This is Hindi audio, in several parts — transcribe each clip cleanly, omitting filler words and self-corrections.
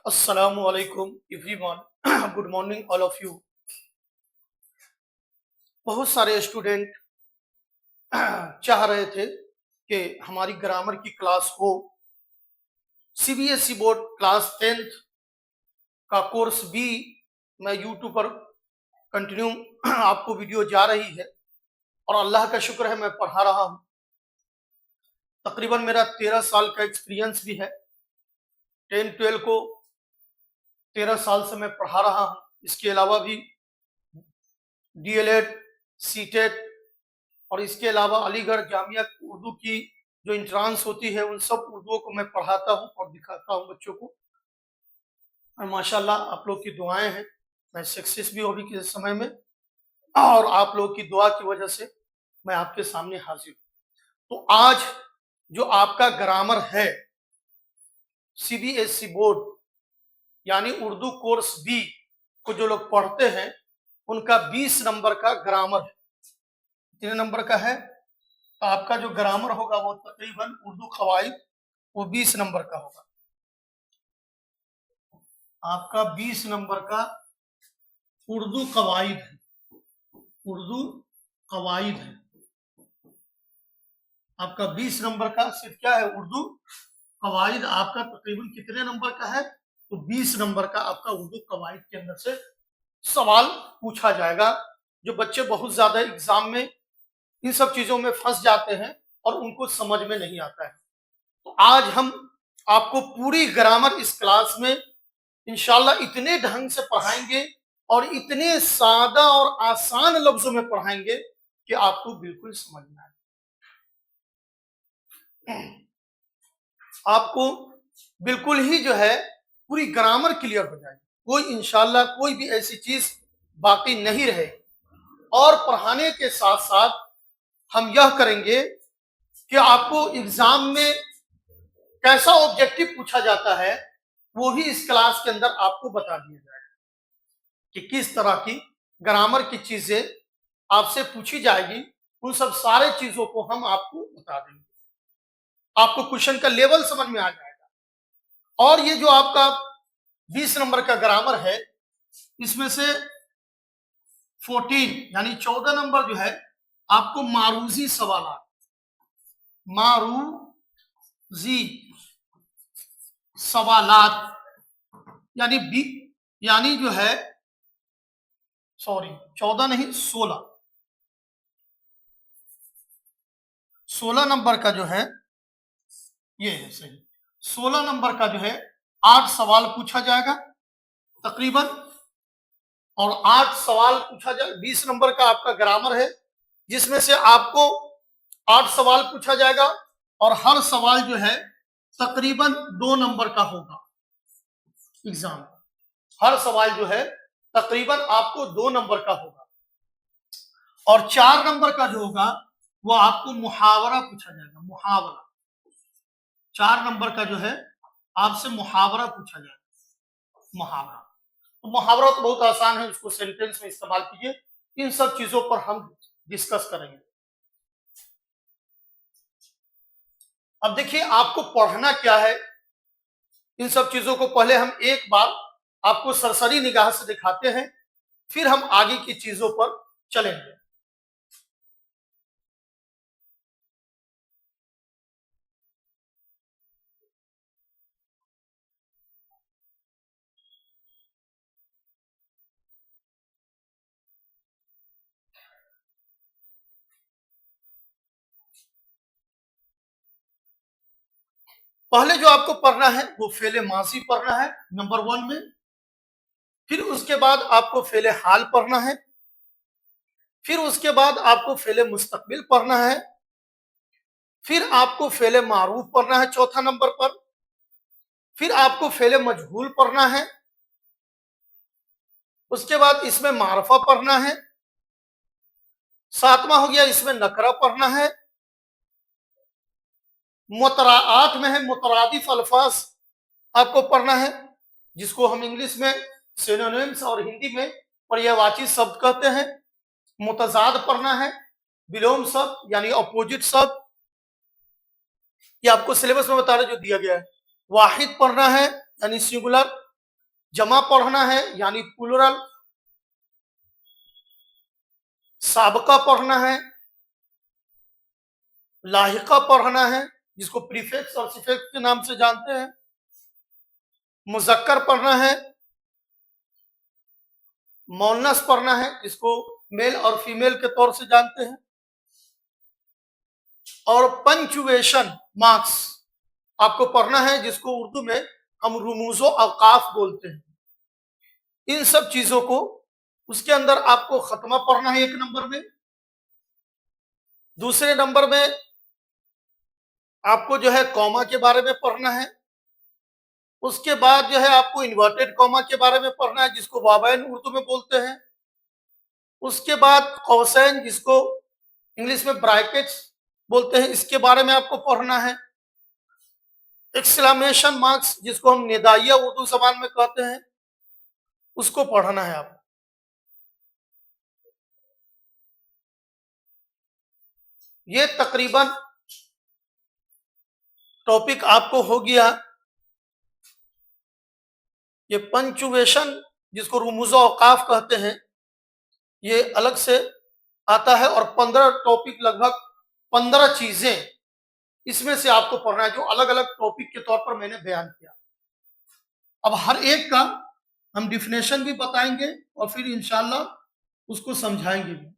Assalamu alaikum everyone. Good morning all of you. बहुत सारे स्टूडेंट चाह रहे थे कि हमारी ग्रामर की क्लास हो। सीबीएसई बोर्ड क्लास 10th का कोर्स भी मैं यूट्यूब पर कंटिन्यू आपको वीडियो जा रही है और अल्लाह का शुक्र है मैं पढ़ा रहा हूँ। तकरीबन मेरा 13 साल का एक्सपीरियंस भी है। 10-12 को 13 साल से मैं पढ़ा रहा हूँ। इसके अलावा भी डीएलएड, सीटेट और इसके अलावा अलीगढ़ जामिया उर्दू की जो इंट्रांस होती है उन सब उर्दुओं को मैं पढ़ाता हूँ और दिखाता हूँ बच्चों को। और माशाल्लाह आप लोग की दुआएं हैं, मैं सक्सेस भी अभी के समय में और आप लोग की दुआ की वजह से मैं आपके सामने हाजिर हूँ। तो आज जो आपका ग्रामर है सीबीएसई बोर्ड यानी उर्दू कोर्स बी को जो लोग पढ़ते हैं उनका 20 नंबर का ग्रामर है। कितने नंबर का है? तो आपका जो ग्रामर होगा वो तकरीबन उर्दू कवायद वो 20 नंबर का होगा। आपका 20 नंबर का उर्दू कवायद है। उर्दू कवायद है आपका 20 नंबर का। सिर्फ क्या है? उर्दू कवायद आपका तकरीबन कितने नंबर का है? तो 20 नंबर का आपका उर्दू कवायद के अंदर से सवाल पूछा जाएगा। जो बच्चे बहुत ज्यादा एग्जाम में इन सब चीजों में फंस जाते हैं और उनको समझ में नहीं आता है, तो आज हम आपको पूरी ग्रामर इस क्लास में इंशाल्लाह इतने ढंग से पढ़ाएंगे और इतने सादा और आसान लफ्जों में पढ़ाएंगे कि आपको बिल्कुल समझ में आए। आपको बिल्कुल ही जो है पूरी ग्रामर क्लियर हो जाएगी। कोई इंशाल्लाह कोई भी ऐसी चीज बाकी नहीं रहे। और पढ़ाने के साथ साथ हम यह करेंगे कि आपको एग्जाम में कैसा ऑब्जेक्टिव पूछा जाता है वो भी इस क्लास के अंदर आपको बता दिया जाएगा कि किस तरह की ग्रामर की चीजें आपसे पूछी जाएगी। उन सब सारे चीजों को हम आपको बता देंगे, आपको क्वेश्चन का लेवल समझ में आ जाएगा। और ये जो आपका 20 नंबर का ग्रामर है इसमें से 14 यानी 14 नंबर जो है आपको मारूजी सवाल, मारूजी सवालात यानी जो है 14 नहीं 16 नंबर का जो है ये है सही। 16 नंबर का जो है 8 सवाल पूछा जाएगा तकरीबन, और 8 सवाल पूछा जाएगा। 20 नंबर का आपका ग्रामर है जिसमें से आपको 8 सवाल पूछा जाएगा और हर सवाल जो है तकरीबन 2 नंबर का होगा। एग्जाम हर सवाल जो है तकरीबन आपको 2 नंबर का होगा और 4 नंबर का जो होगा वो आपको मुहावरा पूछा जाएगा। मुहावरा 4 नंबर का जो है आपसे मुहावरा पूछा जाएगा। मुहावरा तो मुहावरा तो बहुत आसान है, उसको सेंटेंस में इस्तेमाल कीजिए। इन सब चीजों पर हम डिस्कस करेंगे। अब देखिए आपको पढ़ना क्या है, इन सब चीजों को पहले हम एक बार आपको सरसरी निगाह से दिखाते हैं, फिर हम आगे की चीजों पर चलेंगे। पहले जो आपको पढ़ना है वो फेले माजी पढ़ना है नंबर 1 में। फिर उसके बाद आपको फेले हाल पढ़ना है। फिर उसके बाद आपको फेले मुस्तकबिल पढ़ना है। फिर आपको फेले मारूफ पढ़ना है चौथा नंबर पर। फिर आपको फेले मजहूल पढ़ना है। उसके बाद इसमें मारफा पढ़ना है। 7वां हो गया इसमें नकरा पढ़ना है। मुतराआत में है मुतरादिफ अल्फाज आपको पढ़ना है, जिसको हम इंग्लिश में सिनोनिम्स और हिंदी में पर्यायवाची शब्द कहते हैं। मुतजाद पढ़ना है, विलोम शब्द यानी अपोजिट शब्द, ये आपको सिलेबस में बता रहे जो दिया गया है। वाहिद पढ़ना है यानी सिंगुलर, जमा पढ़ना है यानी प्लूरल, साबका पढ़ना है, लाहिका पढ़ना है जिसको प्रीफिक्स और सिफिक्स के नाम से जानते हैं, मुजक्कर पढ़ना है, मोनस पढ़ना है जिसको मेल और फीमेल के तौर से जानते हैं, और पंक्चुएशन मार्क्स आपको पढ़ना है जिसको उर्दू में हम रुमूजो अवकाफ बोलते हैं। इन सब चीजों को उसके अंदर आपको खत्मा पढ़ना है 1 नंबर में। दूसरे नंबर में आपको जो है कॉमा के बारे में पढ़ना है। उसके बाद जो है आपको इन्वर्टेड कॉमा के बारे में पढ़ना है जिसको वावैन उर्दू में बोलते हैं। उसके बाद कौसैन जिसको इंग्लिश में ब्रैकेट्स बोलते हैं, इसके बारे में आपको पढ़ना है। एक्सक्लेमेशन मार्क्स जिसको हम निदाइया उर्दू जबान में कहते हैं, उसको पढ़ना है आपको। ये तकरीबन टॉपिक आपको हो गया। ये पंक्चुएशन जिसको रुमूज़ औकाफ कहते हैं ये अलग से आता है, और 15 टॉपिक, लगभग 15 चीजें इसमें से आपको पढ़ना है जो अलग अलग टॉपिक के तौर पर मैंने बयान किया। अब हर एक का हम डिफिनेशन भी बताएंगे और फिर इंशाल्लाह उसको समझाएंगे भी।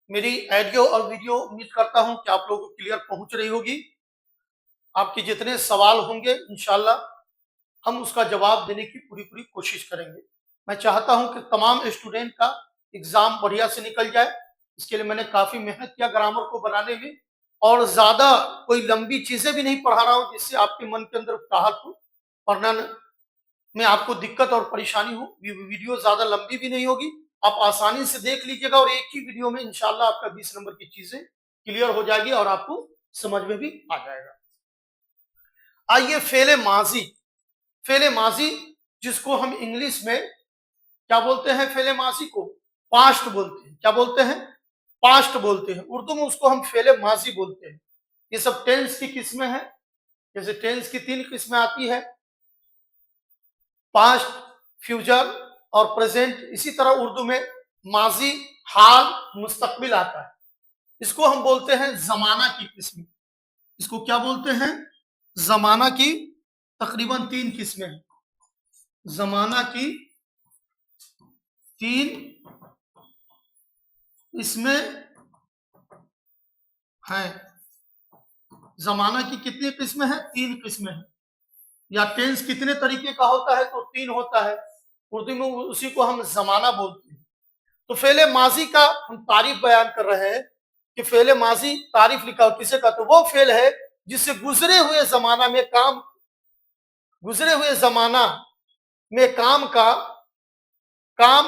मेरी ऑडियो और वीडियो उम्मीद करता हूं कि आप लोगों को क्लियर पहुंच रही होगी। आपके जितने सवाल होंगे इंशाल्लाह हम उसका जवाब देने की पूरी पूरी कोशिश करेंगे। मैं चाहता हूं कि तमाम स्टूडेंट का एग्जाम बढ़िया से निकल जाए। इसके लिए मैंने काफी मेहनत किया ग्रामर को बनाने में, और ज्यादा कोई लंबी चीजें भी नहीं पढ़ा रहा हूं जिससे आपके मन के अंदर उकताहट हो, पढ़ना में आपको दिक्कत और परेशानी हो। वीडियो ज्यादा लंबी भी नहीं होगी, आप आसानी से देख लीजिएगा और एक ही वीडियो में इंशाल्लाह आपका 20 नंबर की चीजें क्लियर हो जाएगी और आपको समझ में भी आ जाएगा। आइए फेले माजी, फेले माजी जिसको हम इंग्लिश में क्या बोलते हैं, फेले माजी को पास्ट बोलते हैं। क्या बोलते हैं? पास्ट बोलते हैं। उर्दू में उसको हम फेले माजी बोलते हैं। ये सब टेंस की किस्में हैं। जैसे टेंस की 3 किस्में आती है, पास्ट, फ्यूचर और प्रेजेंट। इसी तरह उर्दू में माजी, हाल, मुस्तकबिल आता है। इसको हम बोलते हैं जमाना की किस्में। इसको क्या बोलते हैं? जमाना की तकरीबन 3 किस्में हैं। जमाना की 3 इसमें है। जमाना की कितनी किस्में हैं? 3 किस्में हैं। या टेंस कितने तरीके का होता है? तो 3 होता है। उर्दू में उसी को हम जमाना बोलते हैं। तो फेले माजी का हम तारीफ बयान कर रहे हैं कि फेले माजी तारीफ लिखा हो किसे का, तो वो फेल है जिससे गुजरे हुए जमाना में काम, गुजरे हुए जमाना में काम का काम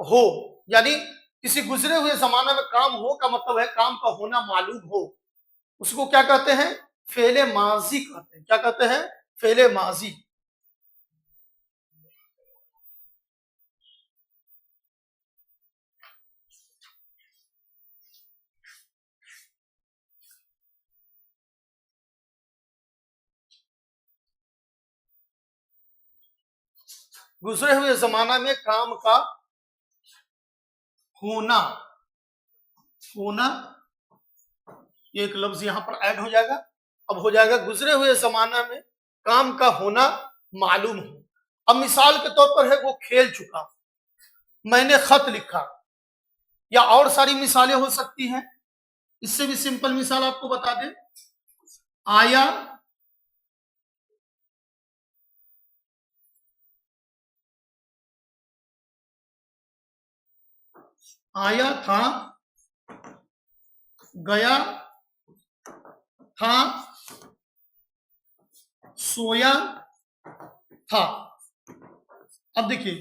हो, यानी किसी गुजरे हुए जमाना में काम हो का मतलब है काम का होना मालूम हो। उसको क्या कहते हैं? फेले माजी कहते हैं। क्या कहते हैं? फेले माजी। गुजरे हुए जमाना में काम का होना, होना एक लफ्ज यहां पर ऐड हो जाएगा। अब हो जाएगा गुजरे हुए जमाना में काम का होना मालूम हो। अब मिसाल के तौर पर है वो खेल चुका, मैंने खत लिखा, या और सारी मिसालें हो सकती हैं। इससे भी सिंपल मिसाल आपको बता दें, आया, आया था, गया था, सोया था। अब देखिए,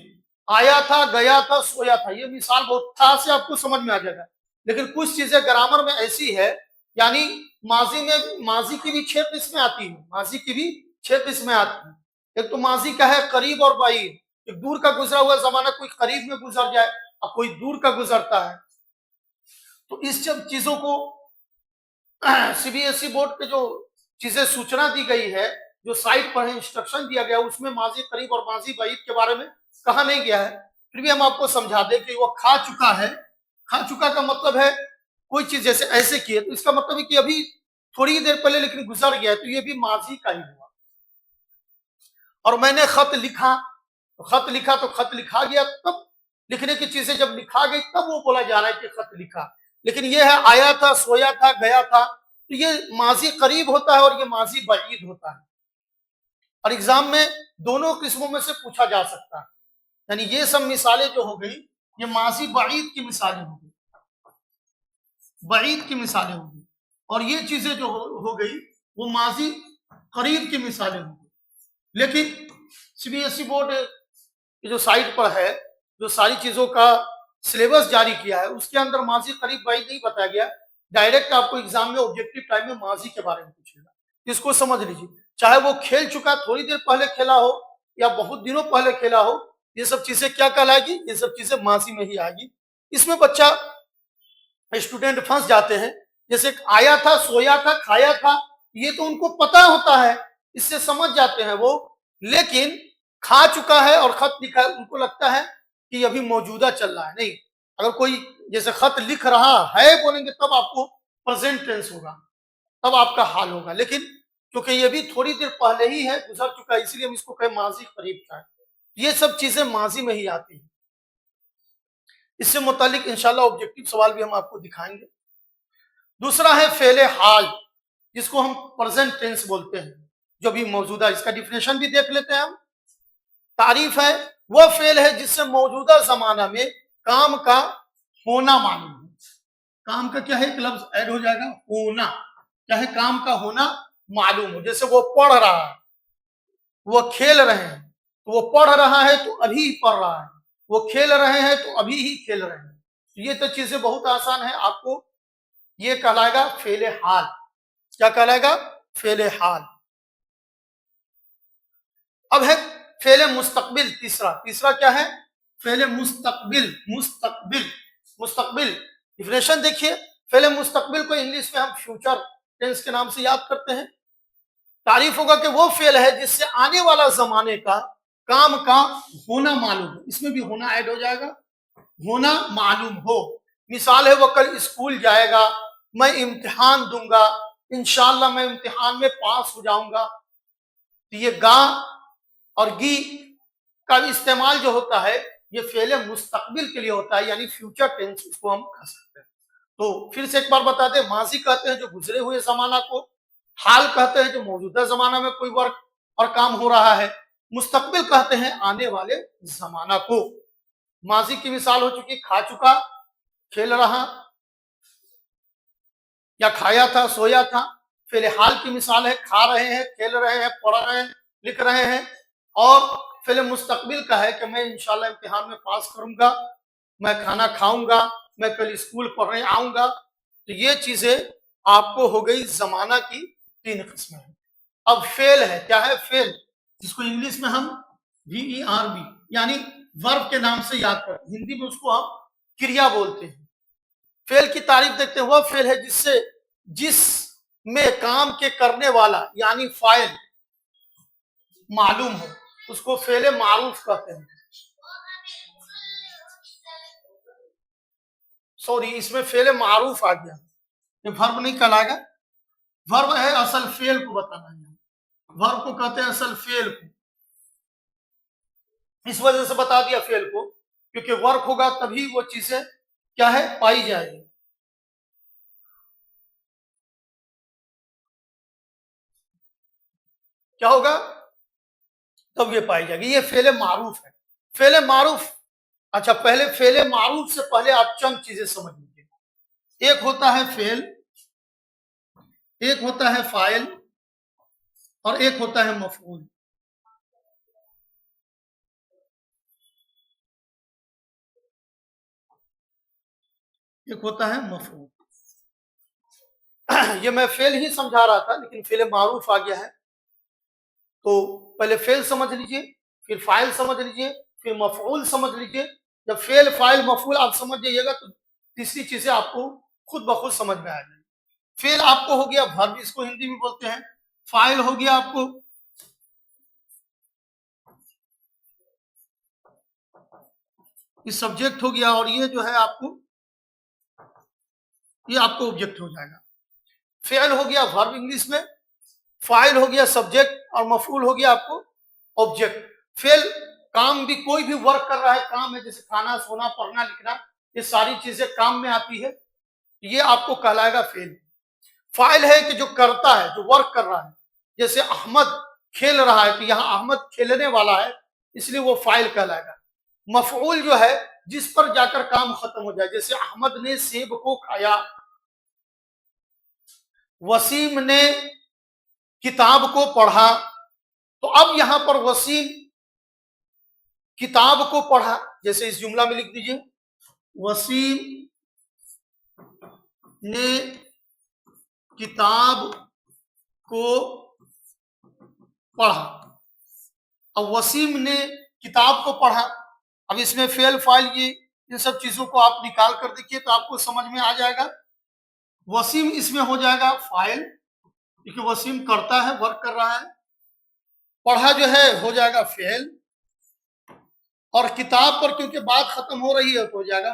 आया था, गया था, सोया था, ये मिसाल बहुत था से आपको समझ में आ जाएगा। लेकिन कुछ चीजें ग्रामर में ऐसी है, यानी माजी में, माजी की भी 6 किस्में आती है। माजी की भी 6 किस्में आती है। एक तो माजी का है करीब और बाईद, एक दूर का गुजरा हुआ जमाना कोई करीब में गुजर जाए और कोई दूर का गुजरता है। तो इस सब चीजों को सीबीएसई बोर्ड के जो चीजें सूचना दी गई है, जो साइट पर इंस्ट्रक्शन दिया गया, उसमें माजी करीब और माजी बाइद के बारे में कहा नहीं गया है। फिर भी हम आपको समझा दें कि वो खा चुका है। खा चुका का मतलब है कोई चीज जैसे ऐसे की है, तो इसका मतलब है कि अभी थोड़ी देर पहले लेकिन गुजर गया है, तो ये भी माजी का ही हुआ। और मैंने खत लिखा, तो खत लिखा तो खत लिखा गया, तब लिखने की चीजें जब लिखा गई तब वो बोला जा रहा है कि खत लिखा। लेकिन ये है आया था, सोया था, गया था, तो ये माजी करीब होता है और ये माजी बईद होता है। और एग्जाम में दोनों किस्मों में से पूछा जा सकता है। यानी ये सब मिसालें जो हो गई, ये माजी बईद की मिसालें हो गई, बईद की मिसालें हो गई। और ये चीजें जो हो गई वो माजी करीब की मिसालें हो गई। लेकिन सीबीएसई बोर्ड जो साइट पर है, जो सारी चीजों का सिलेबस जारी किया है, उसके अंदर माजी करीब बईद नहीं बताया गया। डायरेक्ट आपको एग्जाम में ऑब्जेक्टिव टाइम में माजी के बारे में पूछेगा, इसको समझ लीजिए। चाहे वो खेल चुका, थोड़ी देर पहले खेला हो या बहुत दिनों पहले खेला हो, ये सब चीजें क्या कहलाएगी, ये सब चीजें माजी में ही आएगी। इसमें बच्चा स्टूडेंट फंस जाते हैं, जैसे आया था, सोया था, खाया था, ये तो उनको पता होता है, इससे समझ जाते हैं वो। लेकिन खा चुका है और खत लिखा है, उनको लगता है कि अभी मौजूदा चल रहा है। नहीं, अगर कोई जैसे खत लिख रहा है बोलेंगे तब आपको प्रेजेंट टेंस होगा, तब आपका हाल होगा। लेकिन क्योंकि ये भी थोड़ी देर पहले ही है, गुजर चुका है, इसलिए हम इसको कहें माजी करीब का है। ये सब चीजें माजी में ही आती है। इससे मुतालिक इंशाल्लाह ऑब्जेक्टिव सवाल भी हम आपको दिखाएंगे। दूसरा है फेले हाल, जिसको हम प्रेजेंट टेंस बोलते हैं, जो भी मौजूदा। इसका डिफिनेशन भी देख लेते हैं हम। तारीफ है वह फेल है जिससे मौजूदा जमाना में काम का होना मालूम हो। काम का क्या है, एक लफ्ज ऐड हो जाएगा, होना। क्या है, काम का होना मालूम हो। जैसे वो पढ़ रहा है, वो खेल रहे हैं, तो वो पढ़ रहा है तो अभी ही पढ़ रहा है, वो खेल रहे हैं तो अभी ही खेल रहे हैं। ये तो चीजें बहुत आसान है, आपको ये कहलाएगा फेले हाल। क्या कहलाएगा, फेले हाल। अब है फेले मुस्तकबिल। तीसरा क्या है, फेले मुस्तकबिल। मुस्तकबिल डिफिनेशन देखिए। फेले मुस्तकबिल को इंग्लिश में हम फ्यूचर टेंस के नाम से याद करते हैं। तारीफ होगा कि वो फेल है जिससे आने वाला जमाने का काम का होना मालूम हो। इसमें भी होना ऐड हो जाएगा, होना मालूम हो। मिसाल है, वो कल स्कूल जाएगा, मैं इम्तिहान दूंगा, इंशाल्लाह मैं इम्तिहान में पास हो जाऊंगा। तो ये गा और गी का इस्तेमाल जो होता है, ये फेले मुस्तकबिल के लिए होता है, यानी फ्यूचर टेंस इसको हम कह सकते हैं। तो फिर से एक बार बता दें, माजी कहते हैं जो गुजरे हुए जमाना को, हाल कहते हैं जो मौजूदा जमाना में कोई वर्क और काम हो रहा है, मुस्तकबिल कहते हैं आने वाले जमाना को। माजी की मिसाल हो चुकी खा चुका, खेल रहा, या खाया था, सोया था। फेले हाल की मिसाल है खा रहे हैं, खेल रहे हैं, पढ़ रहे हैं, लिख रहे हैं। और फेले मुस्तकबिल का है कि मैं इंशाल्लाह इम्तिहान में पास करूंगा, मैं खाना खाऊंगा, मैं कल स्कूल पढ़ने आऊंगा। तो ये चीजें आपको हो गई जमाना की 3 किस्में हैं। अब फेल है, क्या है, फेल, जिसको इंग्लिश में हम VERB यानी वर्ब के नाम से याद करते हैं, हिंदी में उसको हम क्रिया बोलते हैं। फेल की तारीफ देखते हैं, वह फेल है जिसमें काम के करने वाला यानी फाइल मालूम हो, उसको फेले मारूफ कहते हैं। सॉरी, इसमें फेले मारूफ आ गया, ये वर्ब नहीं कहलाएगा। वर्ब है असल फेल को बताना है, वर्ब को कहते हैं असल फेल को। इस वजह से बता दिया फेल को, क्योंकि वर्क होगा तभी वो चीजें क्या है, पाई जाएगी। क्या होगा, तब ये पाई जाएगी। ये फेले मारूफ है। फेले मारूफ, अच्छा पहले फेले मारूफ से पहले आप चंद चीजें समझ लीजिए। एक होता है फेल, एक होता है फाइल, और एक होता है मफऊल। एक होता है मफऊल। ये मैं फेल ही समझा रहा था, लेकिन फेले मारूफ आ गया है। तो पहले फेल समझ लीजिए, फिर फाइल समझ लीजिए, फिर मफऊल समझ लीजिए। जब फेल, फाइल, मफऊल आप समझ जाइएगा तो तीसरी चीजें आपको खुद ब खुद समझ में आ जाएगी। फेल आपको हो गया वर्ब, इसको हिंदी में बोलते हैं। फाइल हो गया आपको, ये सब्जेक्ट हो गया, और ये जो है आपको, ये आपको ऑब्जेक्ट हो जाएगा। फेल हो गया वर्ब इंग्लिश में, फाइल हो गया सब्जेक्ट, और मफूल हो गया आपको ऑब्जेक्ट। फेल काम भी, कोई भी वर्क कर रहा है, काम है, जैसे खाना, सोना, पढ़ना, लिखना, ये सारी चीजें काम में आती है, ये आपको कहलाएगा फेल। फाइल है कि जो करता है, जो वर्क कर रहा है, जैसे अहमद खेल रहा है, तो यहाँ अहमद खेलने वाला है, इसलिए वो फाइल कहलाएगा। मफऊल जो है जिस पर जाकर काम खत्म हो जाए, जैसे अहमद ने सेब को खाया, वसीम ने किताब को पढ़ा, तो अब यहां पर वसीम किताब को पढ़ा, जैसे इस जुमला में लिख दीजिए, वसीम ने किताब को पढ़ा। अब वसीम ने किताब को पढ़ा, अब इसमें फेल फाइल, ये इन सब चीजों को आप निकाल कर देखिए तो आपको समझ में आ जाएगा। वसीम इसमें हो जाएगा फाइल, क्योंकि वसीम करता है, वर्क कर रहा है। पढ़ा जो है हो जाएगा फेल, और किताब पर क्योंकि बात खत्म हो रही है तो हो जाएगा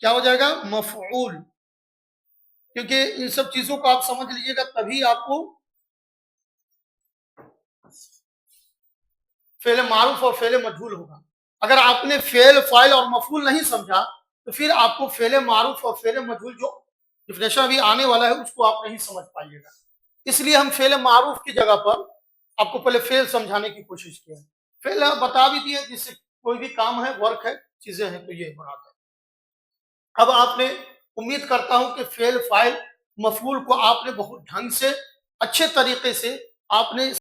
क्या हो जाएगा, मफऊल। क्योंकि इन सब चीजों को आप समझ लीजिएगा, तभी आपको फेल मारूफ और फेल मजहूल होगा। अगर आपने फेल फाइल और मफूल नहीं समझा तो फिर आपको फेल मारूफ और फेल मजहूल जो डिफिनेशन अभी आने वाला है उसको आप नहीं समझ पाइएगा। इसलिए हम फेल मारूफ की जगह पर आपको पहले फेल समझाने की कोशिश किया है। फेल बता भी दिए, जिससे कोई भी काम है, वर्क है, चीजें हैं, तो ये बनाता है। अब आपने, उम्मीद करता हूं कि फेल फाइल मफूल को आपने बहुत ढंग से, अच्छे तरीके से आपने